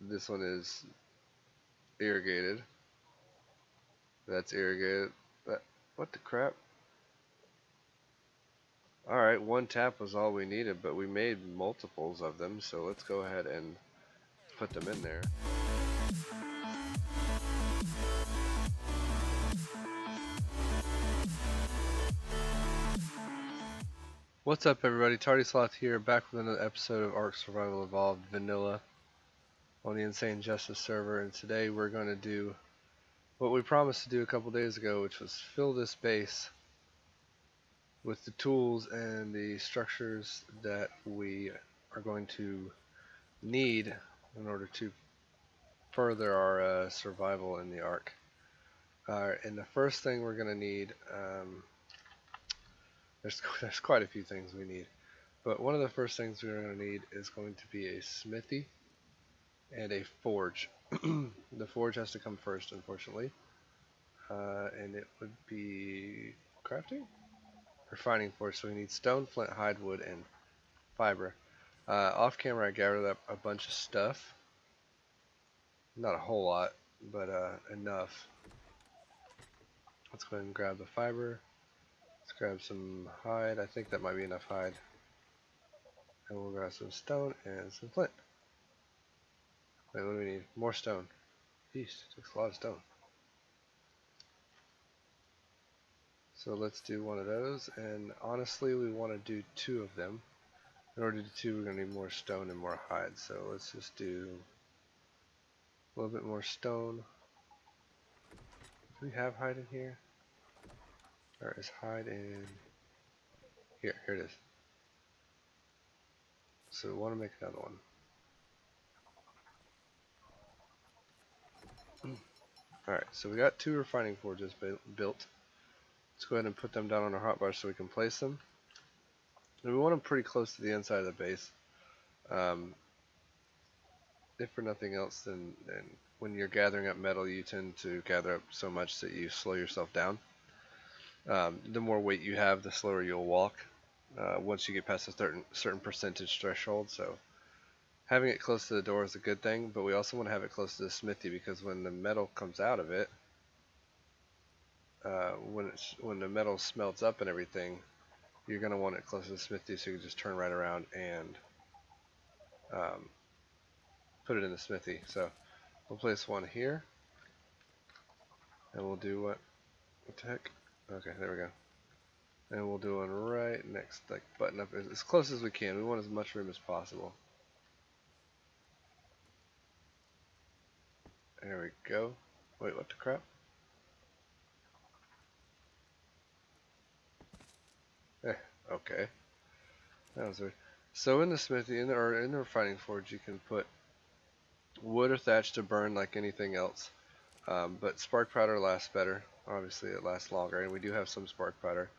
This one is irrigated. That's irrigated. What the crap? Alright, one tap was all we needed, but we made multiples of them, so let's go ahead and put them in there. What's up, everybody? Tardy, Sloth here, back with another episode of Ark Survival Evolved Vanilla on the Insane Justice server, and today we're going to do what we promised to do a couple days ago, which was fill this base with the tools and the structures that we are going to need in order to further our survival in the Ark. And the first thing we're going to need, there's quite a few things we need, but one of the first things we're going to need is going to be a smithy and a forge. The forge has to come first, unfortunately, and it would be crafting? Refining forge, so we need stone, flint, hide, wood, and fiber. Off camera I gathered up a bunch of stuff. Not a whole lot, but enough. Let's go ahead and grab the fiber. Let's grab some hide. I think that might be enough hide. And we'll grab some stone and some flint. Wait, what do we need? More stone. Jeez, takes a lot of stone. So let's do one of those, and honestly we want to do two of them. In order to do two, we're going to need more stone and more hide, so let's just do a little bit more stone. Do we have hide in here? Or is hide in here? Here it is. So we want to make another one. Alright, so we got two refining forges built. Let's go ahead and put them down on our hotbar so we can place them. And we want them pretty close to the inside of the base. If for nothing else, then when you're gathering up metal, you tend to gather up so much that you slow yourself down. The more weight you have, the slower you'll walk once you get past a certain percentage threshold. So having it close to the door is a good thing, but we also want to have it close to the smithy, because when the metal comes out of it, when the metal smelts up and everything, you're going to want it close to the smithy, so you can just turn right around and put it in the smithy. So we'll place one here, and we'll do what the heck? Okay, there we go. And we'll do one right next, like button up as close as we can. We want as much room as possible. There we go. Wait, what the crap? Okay. That was weird. So in the smithy, in the refining forge, you can put wood or thatch to burn like anything else. But spark powder lasts better. Obviously, it lasts longer, and we do have some spark powder.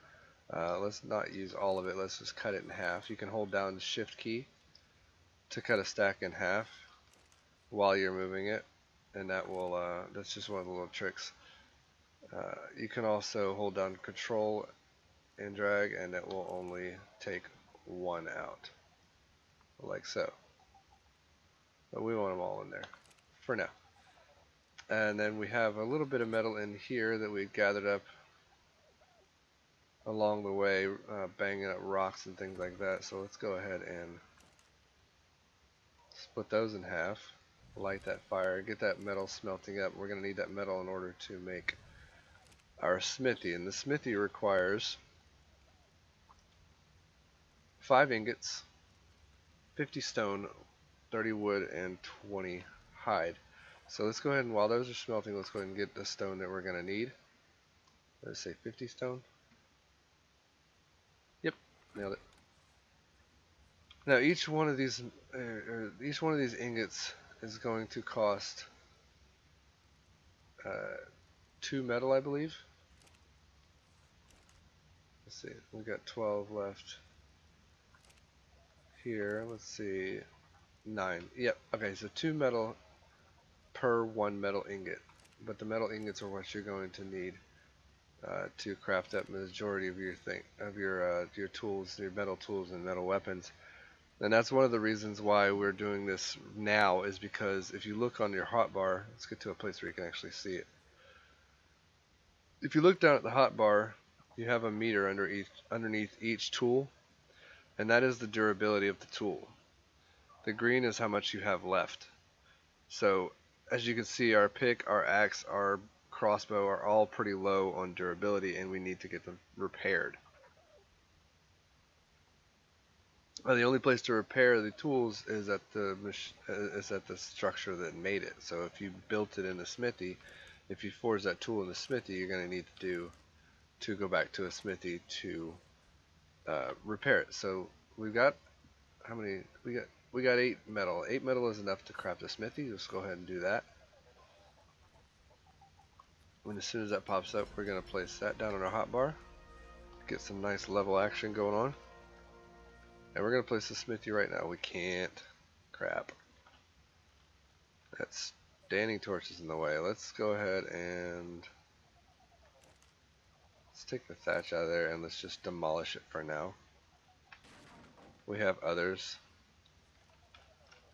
Let's not use all of it. Let's just cut it in half. You can hold down the shift key to cut a stack in half while you're moving it, and that will that's just one of the little tricks. You can also hold down control and drag, and it will only take one out, like so. But we want them all in there for now. And then we have a little bit of metal in here that we gathered up along the way, banging up rocks and things like that. So let's go ahead and split those in half, light that fire, get that metal smelting up. We're going to need that metal in order to make our smithy, and the smithy requires 5 ingots, 50 stone, 30 wood, and 20 hide. So let's go ahead and while those are smelting, let's go ahead and get the stone that we're going to need. Let's say 50 stone. Yep, nailed it. Now each one of these ingots is going to cost 2 metal, I believe. Let's see, we got 12 left here. Let's see, 9. Yep. Okay, so 2 metal per 1 metal ingot, but the metal ingots are what you're going to need to craft up the majority of your tools, your metal tools and metal weapons. And that's one of the reasons why we're doing this now, is because if you look on your hotbar, let's get to a place where you can actually see it. If you look down at the hotbar, you have a meter underneath each tool, and that is the durability of the tool. The green is how much you have left. So as you can see, our pick, our axe, our crossbow are all pretty low on durability, and we need to get them repaired. The only place to repair the tools is at the structure that made it. So if you built it in the smithy, if you forge that tool in the smithy, you're going to need to go back to a smithy to repair it. So we've got how many? We got 8 metal. 8 metal is enough to craft a smithy. Let's go ahead and do that. And as soon as that pops up, we're going to place that down on our hotbar. Get some nice level action going on. And we're going to place the smithy right now. We can't. Crap. That standing torch is in the way. Let's go ahead and let's take the thatch out of there and let's just demolish it for now. We have others.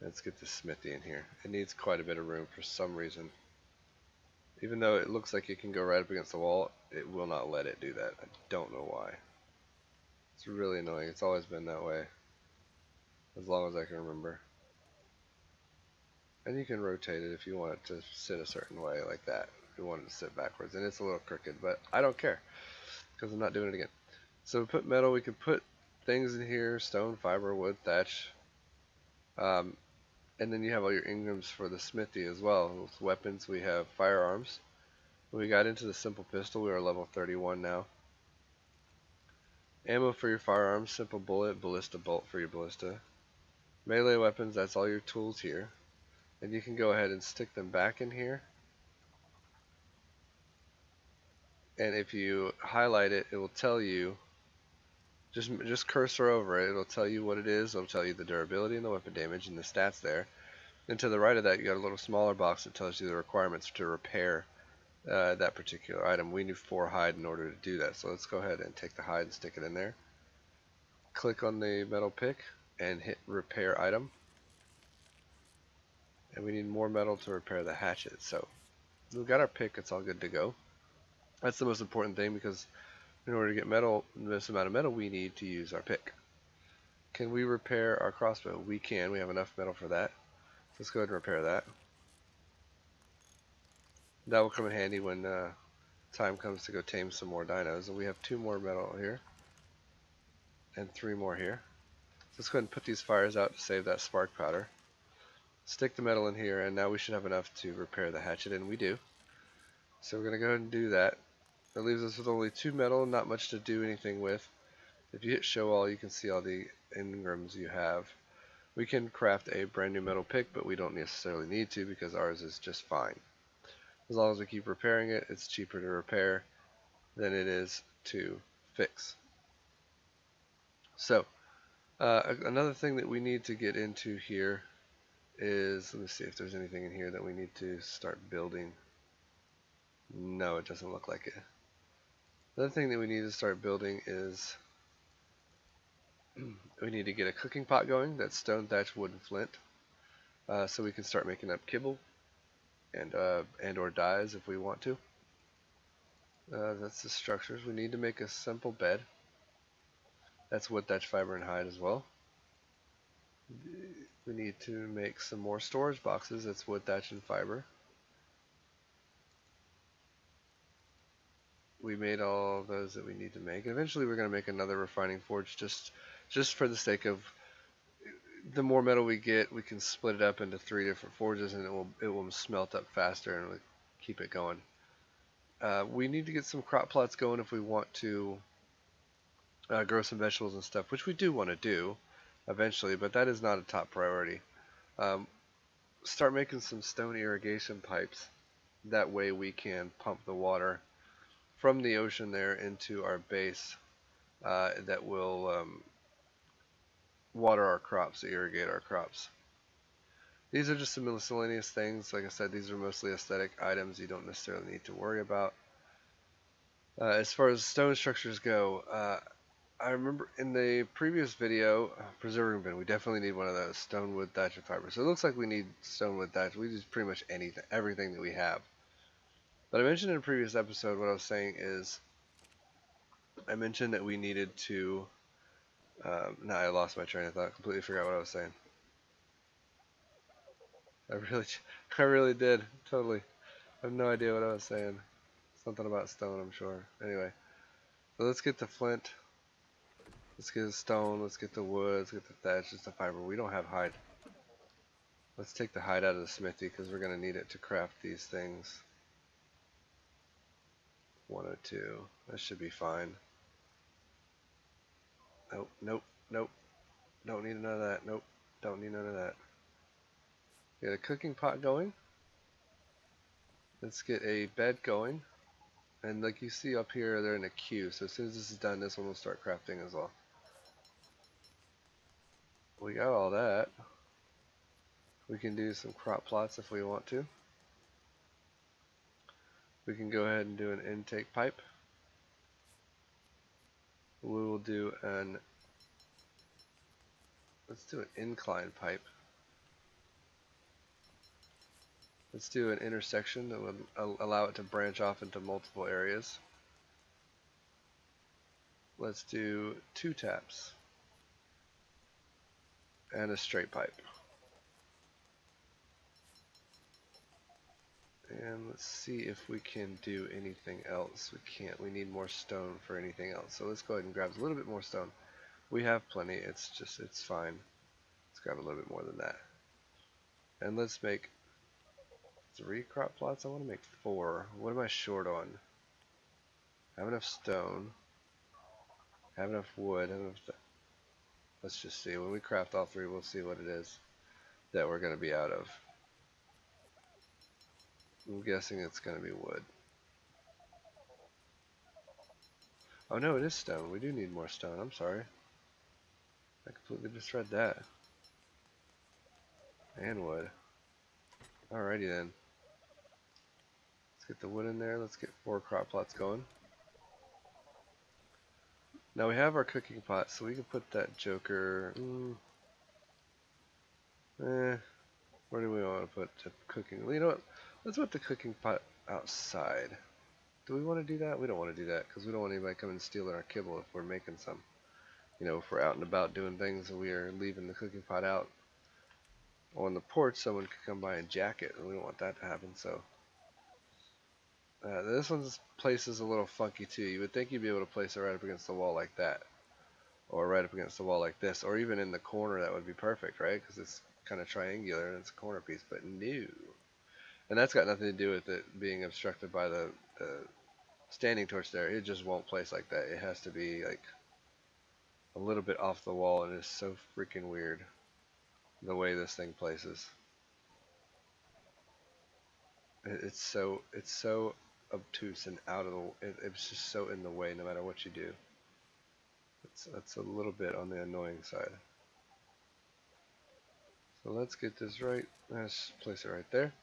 Let's get the smithy in here. It needs quite a bit of room for some reason. Even though it looks like it can go right up against the wall, it will not let it do that. I don't know why. It's really annoying. It's always been that way, as long as I can remember. And you can rotate it if you want it to sit a certain way, like that. If you want it to sit backwards. And it's a little crooked, but I don't care, because I'm not doing it again. So we put metal, we can put things in here, stone, fiber, wood, thatch. And then you have all your ingrams for the smithy as well. With weapons, we have firearms. When we got into the simple pistol, we are level 31 now. Ammo for your firearms, simple bullet, ballista bolt for your ballista. Melee weapons, that's all your tools here. And you can go ahead and stick them back in here. And if you highlight it, it will tell you, just cursor over it, it'll tell you what it is, it'll tell you the durability and the weapon damage and the stats there. And to the right of that, you got a little smaller box that tells you the requirements to repair that particular item. We need 4 hide in order to do that. So let's go ahead and take the hide and stick it in there. Click on the metal pick and hit repair item. And we need more metal to repair the hatchet. So we've got our pick, it's all good to go. That's the most important thing, because in order to get metal, this amount of metal, we need to use our pick. Can we repair our crossbow? We can. We have enough metal for that. Let's go ahead and repair that. That will come in handy when time comes to go tame some more dinos. And we have 2 more metal here. And 3 more here. So let's go ahead and put these fires out to save that spark powder. Stick the metal in here, and now we should have enough to repair the hatchet, and we do. So we're going to go ahead and do that. That leaves us with only 2 metal, not much to do anything with. If you hit show all, you can see all the engrams you have. We can craft a brand new metal pick, but we don't necessarily need to, because ours is just fine. As long as we keep repairing it, it's cheaper to repair than it is to fix. So, another thing that we need to get into here is, let me see if there's anything in here that we need to start building. No, it doesn't look like it. Another thing that we need to start building is we need to get a cooking pot going. That's stone, thatch, wood, and flint. So we can start making up kibble and or dyes if we want to. That's the structures. We need to make a simple bed. That's wood, thatch, fiber, and hide as well. We need to make some more storage boxes. That's wood, thatch, and fiber. We made all those that we need to make. Eventually we're going to make another refining forge just for the sake of, the more metal we get, we can split it up into 3 different forges, and it will smelt up faster, and we'll keep it going. We need to get some crop plots going if we want to grow some vegetables and stuff, which we do want to do eventually, but that is not a top priority. Start making some stone irrigation pipes. That way we can pump the water from the ocean there into our base that will water our crops, irrigate our crops. These are just some miscellaneous things. Like I said, these are mostly aesthetic items you don't necessarily need to worry about. As far as stone structures go, I remember in the previous video, preserving bin, we definitely need one of those stone wood thatch and fiber. So it looks like we need stone wood thatch. We use pretty much anything, everything that we have. But I mentioned in a previous episode what I was saying is I mentioned that we needed to. Now I lost my train of thought. Completely forgot what I was saying. I really, I really did. Totally. I have no idea what I was saying. Something about stone, I'm sure. Anyway, so let's get the flint. Let's get the stone. Let's get the wood. Let's get the thatch. Just the fiber. We don't have hide. Let's take the hide out of the smithy because we're going to need it to craft these things. 102. That should be fine. Nope, nope, nope. Don't need none of that. Nope. Don't need none of that. Get a cooking pot going. Let's get a bed going. And like you see up here, they're in a queue. So as soon as this is done, this one will start crafting as well. We got all that. We can do some crop plots if we want to. We can go ahead and do an intake pipe. We will do an, let's do an incline pipe. Let's do an intersection that would allow it to branch off into multiple areas. Let's do 2 taps and a straight pipe. And let's see if we can do anything else. We can't. We need more stone for anything else. So let's go ahead and grab a little bit more stone. We have plenty. It's fine. Let's grab a little bit more than that. And let's make 3 crop plots. I want to make 4. What am I short on? Have enough stone. Have enough wood. Have enough. Let's just see. When we craft all 3, we'll see what it is that we're going to be out of. I'm guessing it's going to be wood. Oh no, it is stone. We do need more stone. I'm sorry. I completely misread that. And wood. Alrighty then. Let's get the wood in there. Let's get 4 crop plots going. Now we have our cooking pot, so we can put that joker. Where do we want to put the cooking? Well, you know what? Let's put the cooking pot outside. Do we want to do that? We don't want to do that because we don't want anybody coming and stealing our kibble if we're making some. You know, if we're out and about doing things and we are leaving the cooking pot out on the porch, someone could come by and jack it, and we don't want that to happen. So this one's place is a little funky too. You would think you'd be able to place it right up against the wall like that, or right up against the wall like this, or even in the corner. That would be perfect, right? Because it's kind of triangular and it's a corner piece. But no, and that's got nothing to do with it being obstructed by the standing torch there. It just won't place like that. It has to be like a little bit off the wall, and it's so freaking weird the way this thing places. It's so obtuse and out of the. It's just so in the way, no matter what you do. That's a little bit on the annoying side. So let's get this right. Let's place it right there.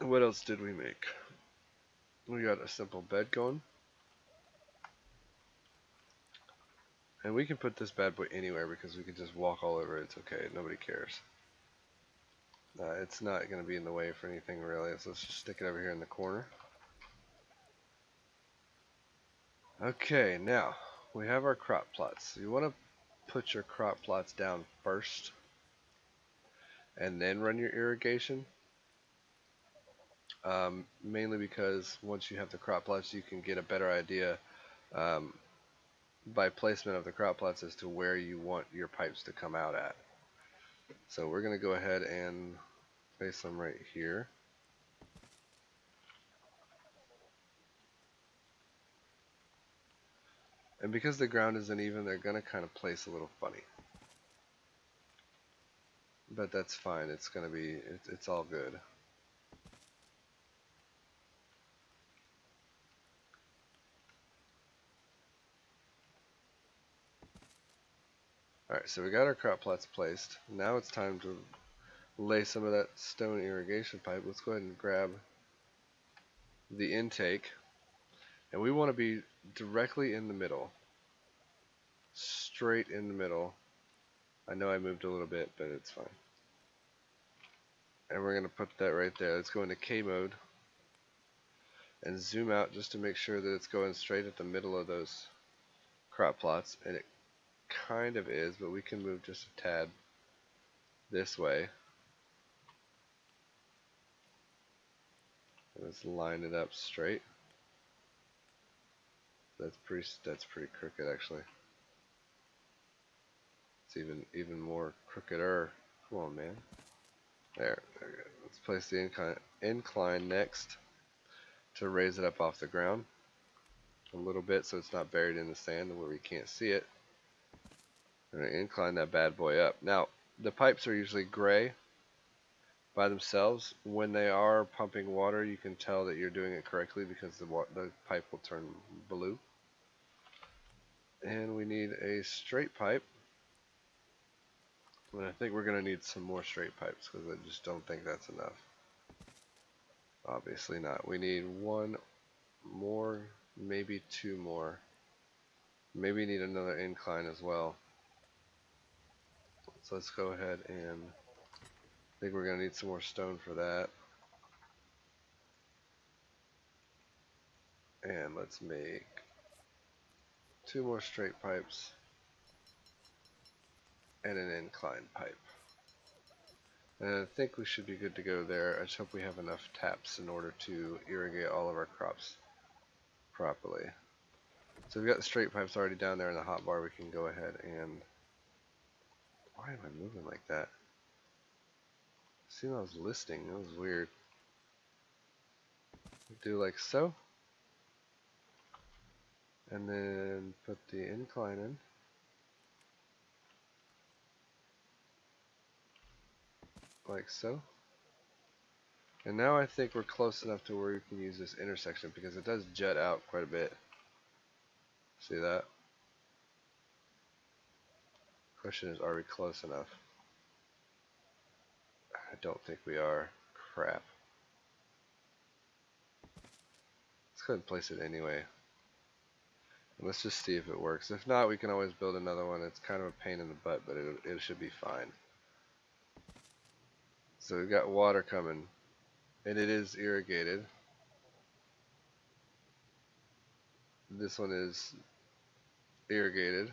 What else did we make? We got a simple bed going. And we can put this bad boy anywhere because we can just walk all over it. It's okay. Nobody cares. It's not going to be in the way for anything really. So let's just stick it over here in the corner. Okay, now we have our crop plots. So you want to put your crop plots down first and then run your irrigation. Mainly because once you have the crop plots, you can get a better idea by placement of the crop plots as to where you want your pipes to come out at. So we're going to go ahead and place them right here. And because the ground isn't even, they're going to kind of place a little funny. But that's fine. It's going to be, it's all good. Alright, so we got our crop plots placed. Now it's time to lay some of that stone irrigation pipe. Let's go ahead and grab the intake. And we want to be directly in the middle. straight in the middle. I know I moved a little bit, but it's fine. And we're going to put that right there. Let's go into K mode and zoom out just to make sure that it's going straight at the middle of those crop plots. And it kind of is, but we can move just a tad this way. And let's line it up straight. That's pretty crooked actually. It's even more crookeder. Come on, man. There we go. Let's place the incline next to raise it up off the ground a little bit so it's not buried in the sand where we can't see it. We're going to incline that bad boy up. Now, the pipes are usually gray by themselves. When they are pumping water, you can tell that you're doing it correctly because the pipe will turn blue. And we need a straight pipe. And I think we're going to need some more straight pipes because I just don't think that's enough. Obviously not. We need one more, maybe two more. Maybe need another incline as well. So let's go ahead and I think we're going to need some more stone for that. And let's make two more straight pipes and an incline pipe. And I think we should be good to go there. I just hope we have enough taps in order to irrigate all of our crops properly. So we've got the straight pipes already down there in the hotbar. We can go ahead and... Why am I moving like that? See, I was listing. That was weird. Do like so. And then put the incline in. Like so. And now I think we're close enough to where you can use this intersection because it does jut out quite a bit. See that? Question is, are we close enough? I don't think we are. Crap. Let's go ahead and place it anyway. And let's just see if it works. If not, we can always build another one. It's kind of a pain in the butt, but it should be fine. So we've got water coming. And it is irrigated. This one is irrigated.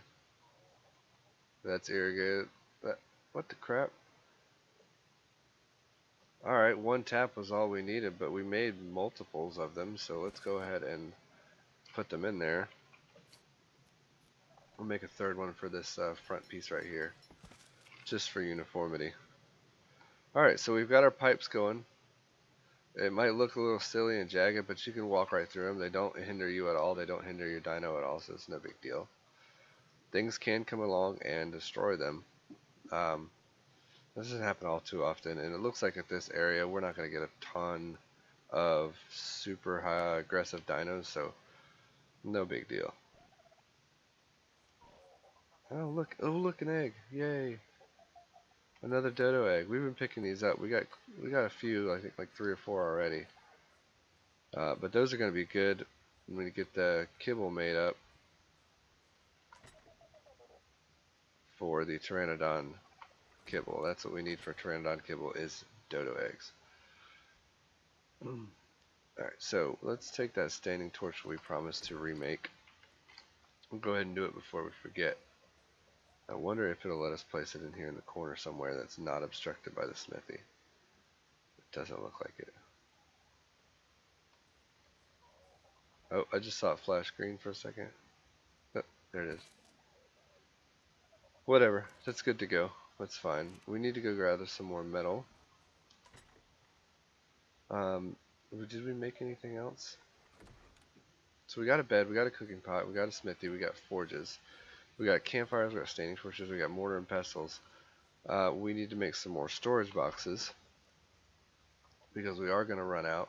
That's irrigated. What the crap? Alright, one tap was all we needed, but we made multiples of them, so let's go ahead and put them in there. We'll make a third one for this front piece right here, just for uniformity. Alright, so we've got our pipes going. It might look a little silly and jagged, but you can walk right through them. They don't hinder you at all. They don't hinder your dino at all, so it's no big deal. Things can come along and destroy them. This doesn't happen all too often, and it looks like at this area we're not going to get a ton of super high aggressive dinos, so no big deal. Oh look, an egg! Yay! Another dodo egg. We've been picking these up. We got a few, I think like 3 or 4 already. But those are going to be good when we get the kibble made up for the pteranodon kibble. That's what we need for pteranodon kibble is dodo eggs. Alright, so let's take that standing torch we promised to remake. We'll go ahead and do it before we forget. I wonder if it'll let us place it in here in the corner somewhere that's not obstructed by the smithy. It doesn't look like it. Oh, I just saw it flash green for a second. Oh, there it is. Whatever, that's good to go. That's fine. We need to go gather some more metal. Did we make anything else? So we got a bed, we got a cooking pot, we got a smithy, we got forges. We got campfires, we got standing torches, we got mortar and pestles. We need to make some more storage boxes because we are going to run out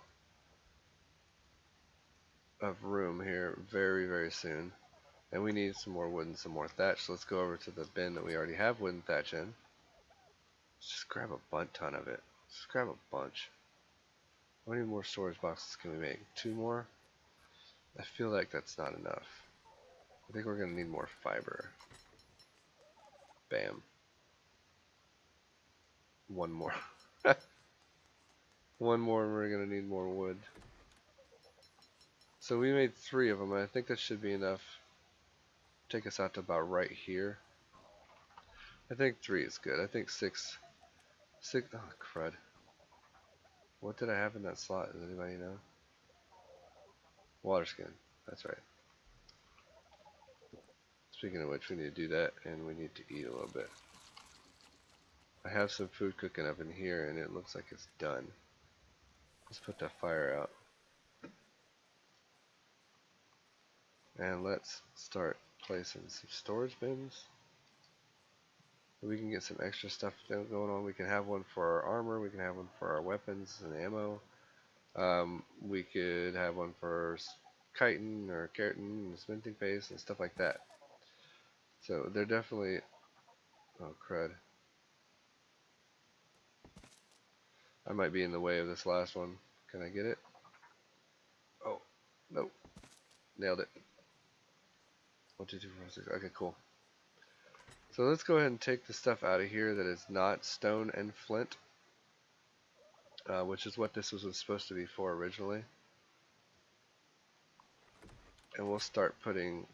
of room here very, very soon. And we need some more wood and some more thatch. So let's go over to the bin that we already have wood and thatch in. Let's just grab a ton of it. Just grab a bunch. How many more storage boxes can we make? 2 more? I feel like that's not enough. I think we're going to need more fiber. Bam. One more. One more and we're going to need more wood. So we made 3 of them, and I think that should be enough. Take us out to about right here. I think 3 is good. I think 6. Oh, crud. What did I have in that slot? Does anybody know? Water skin. That's right. Speaking of which, we need to do that, and we need to eat a little bit. I have some food cooking up in here, and it looks like it's done. Let's put that fire out. And let's start placing some storage bins. We can get some extra stuff going on. We can have one for our armor. We can have one for our weapons and ammo. We could have one for chitin or keratin and cementing paste and stuff like that. So they're definitely... Oh, crud. I might be in the way of this last one. Can I get it? Oh, nope. Nailed it. 1, 2, 3, 4, 6. Okay, cool. So let's go ahead and take the stuff out of here that is not stone and flint, which is what this was supposed to be for originally. And we'll start putting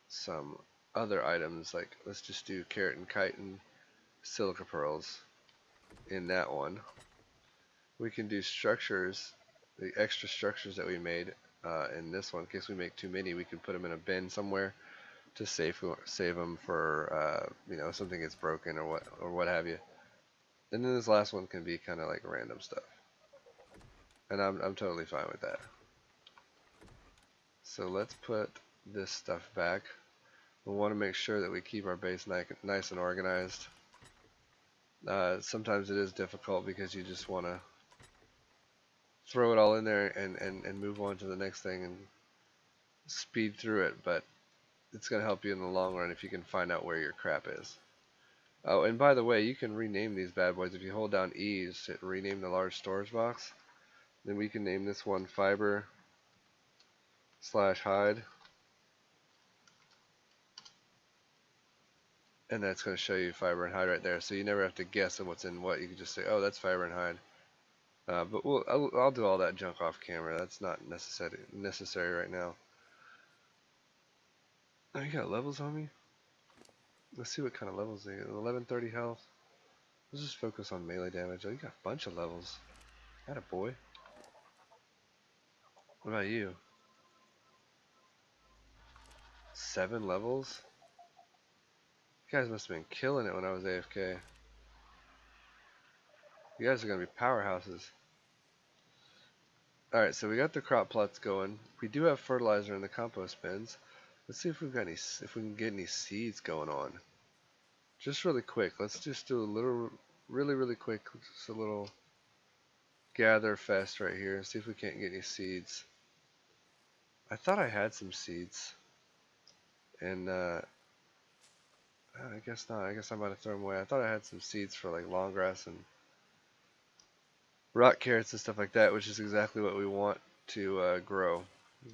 some other items, like let's just do keratin, chitin, silica pearls in that one. We can do structures, the extra structures that we made in this one. In case we make too many, we can put them in a bin somewhere to save them for you know, something gets broken or what have you. And then this last one can be kind of like random stuff, and I'm totally fine with that. So let's put this stuff back. We want to make sure that we keep our base nice and organized. Sometimes it is difficult because you just want to throw it all in there and move on to the next thing and speed through it, but it's going to help you in the long run if you can find out where your crap is. Oh, and by the way, you can rename these bad boys. If you hold down E to rename the large storage box, then we can name this one fiber/hide. And that's going to show you fiber and hide right there. So you never have to guess at what's in what. You can just say, oh, that's fiber and hide. But I'll do all that junk off camera. That's not necessary right now. Oh, you got levels on me? Let's see what kind of levels they get. 1130 health. Let's just focus on melee damage. Oh, you got a bunch of levels. Atta boy. What about you? 7 levels? You guys must have been killing it when I was AFK. You guys are going to be powerhouses. Alright, so we got the crop plots going. We do have fertilizer in the compost bins. Let's see if we've got any, if we can get any seeds going on. Just really quick, let's just do a little, really quick, just a little gather fest right here. See if we can't get any seeds. I thought I had some seeds, and I guess not. I guess I might have thrown them away. I thought I had some seeds for like long grass and rock carrots and stuff like that, which is exactly what we want to grow.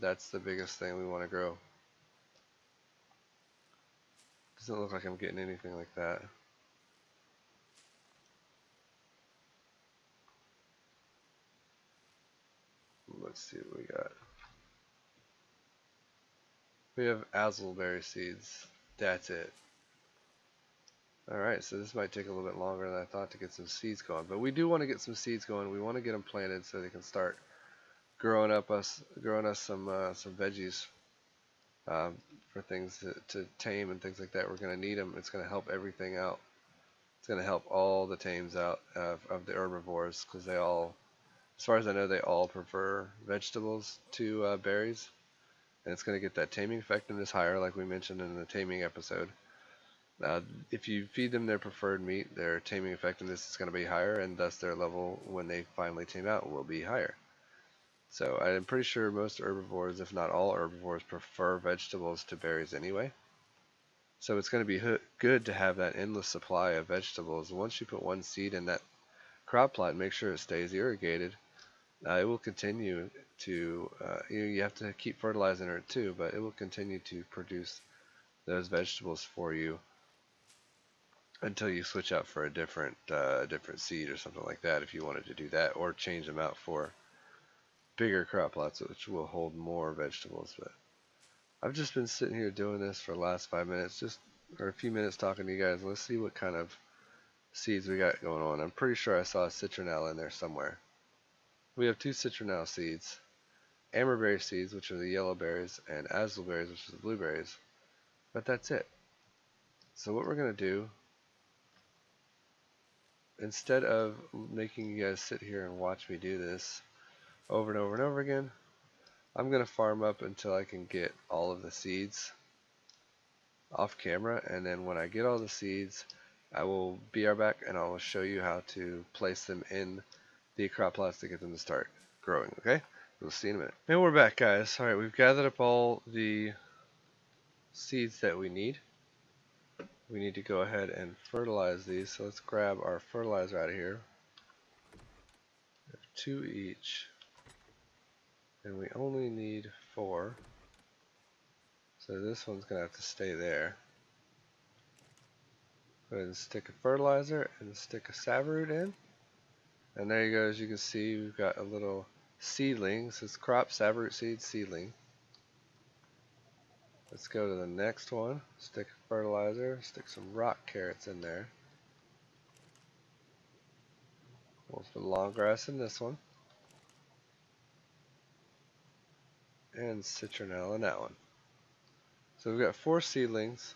That's the biggest thing we want to grow. Doesn't look like I'm getting anything like that. Let's see what we got. We have azelberry seeds. That's it. Alright, so this might take a little bit longer than I thought to get some seeds going. But we do want to get some seeds going. We want to get them planted so they can start growing us some veggies for things to tame and things like that. We're going to need them. It's going to help everything out. It's going to help all the tames out of the herbivores, because they all, as far as I know, they all prefer vegetables to berries. And it's going to get that taming effectiveness higher, like we mentioned in the taming episode. If you feed them their preferred meat, their taming effectiveness is going to be higher, and thus their level when they finally tame out will be higher. So I'm pretty sure most herbivores, if not all herbivores, prefer vegetables to berries anyway. So it's going to be good to have that endless supply of vegetables. Once you put one seed in that crop plot, make sure it stays irrigated. It will continue to, you have to keep fertilizing it too, but it will continue to produce those vegetables for you until you switch out for a different seed or something like that if you wanted to do that, or change them out for bigger crop plots which will hold more vegetables. But I've just been sitting here doing this for the last 5 minutes, or a few minutes talking to you guys. Let's see what kind of seeds we got going on. I'm pretty sure I saw a citronella in there somewhere. We have two citronella seeds, amberberry seeds, which are the yellow berries, and azelberries, which are the blueberries. But that's it. So what we're going to do, instead of making you guys sit here and watch me do this over and over and over again, I'm going to farm up until I can get all of the seeds off camera, and then when I get all the seeds, I will be right back and I will show you how to place them in the crop plots to get them to start growing, okay? We'll see in a minute. And we're back, guys. Alright, we've gathered up all the seeds that we need. We need to go ahead and fertilize these, so let's grab our fertilizer out of here. We have 2 each, and we only need 4, so this one's going to have to stay there. Go ahead and stick a fertilizer and stick a savroot in. And there you go. As you can see, we've got a little seedling. This is crop savroot seed seedling. Let's go to the next one. Stick a fertilizer. Stick some rock carrots in there. We'll put long grass in this one. And citronella in that one. So we've got 4 seedlings.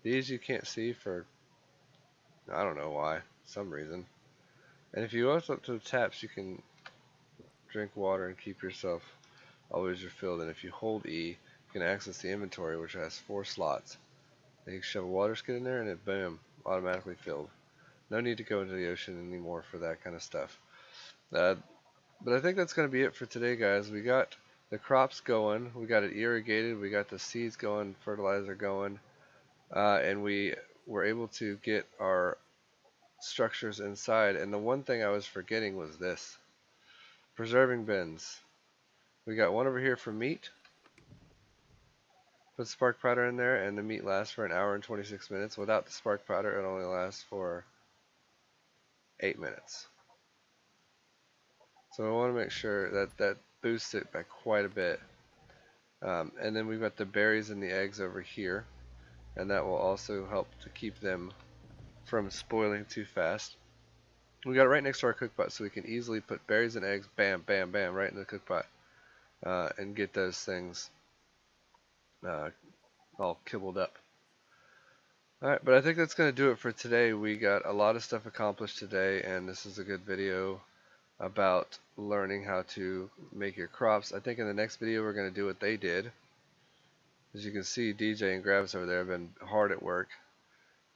These you can't see for, I don't know why, some reason. And if you go up to the taps, you can drink water and keep yourself always refilled. And if you hold E, you can access the inventory, which has 4 slots. And you can shove a water skid in there and it, boom, automatically filled. No need to go into the ocean anymore for that kind of stuff. But I think that's going to be it for today, guys. We got the crops going. We got it irrigated. We got the seeds going, fertilizer going. And we were able to get our structures inside. And the one thing I was forgetting was this. Preserving bins. We got one over here for meat. Put spark powder in there, and the meat lasts for 1 hour and 26 minutes. Without the spark powder, it only lasts for 8 minutes. So I want to make sure that that boosts it by quite a bit. And then we've got the berries and the eggs over here, and that will also help to keep them from spoiling too fast. We got it right next to our cookpot, so we can easily put berries and eggs, bam, bam, bam, right in the cookpot, and get those things all kibbled up. Alright, but I think that's going to do it for today. We got a lot of stuff accomplished today, and this is a good video about learning how to make your crops. I think in the next video we're going to do what they did. As you can see, DJ and Gravis over there have been hard at work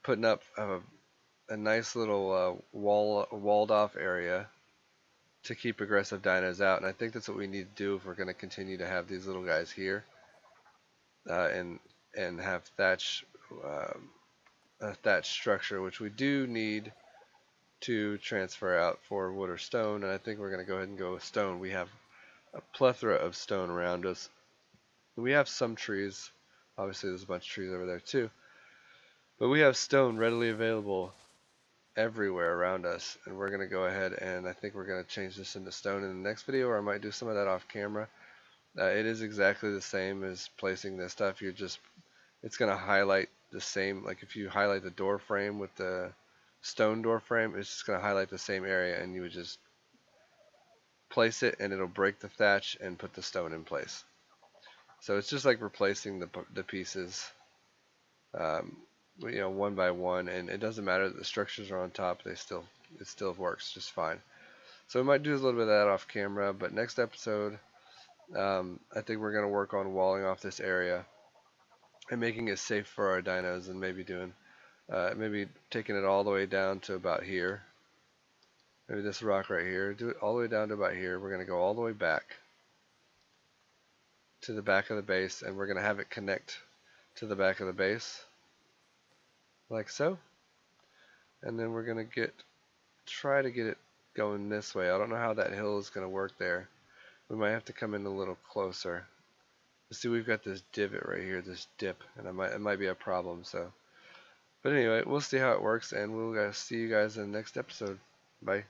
putting up a nice little walled off area to keep aggressive dinos out, and I think that's what we need to do if we're going to continue to have these little guys here, and have a thatch structure, which we do need to transfer out for wood or stone, and I think we're going to go ahead and go with stone. We have a plethora of stone around us. We have some trees. Obviously there's a bunch of trees over there too, but we have stone readily available everywhere around us, and we're going to go ahead and I think we're going to change this into stone in the next video, or I might do some of that off camera. It is exactly the same as placing this stuff. It's going to highlight the same, like if you highlight the door frame with the stone door frame, it's just going to highlight the same area, and you would just place it and it'll break the thatch and put the stone in place. So it's just like replacing the pieces, one by one, and it doesn't matter that the structures are on top, it still works just fine. So we might do a little bit of that off camera, but next episode, I think we're going to work on walling off this area and making it safe for our dinos, and maybe taking it all the way down to about here. Maybe this rock right here. Do it all the way down to about here. We're going to go all the way back to the back of the base, and we're going to have it connect to the back of the base like so. And then we're going to try to get it going this way. I don't know how that hill is going to work there. We might have to come in a little closer. See, we've got this divot right here, this dip, and it might be a problem. So But anyway, we'll see how it works, and we'll see you guys in the next episode. Bye.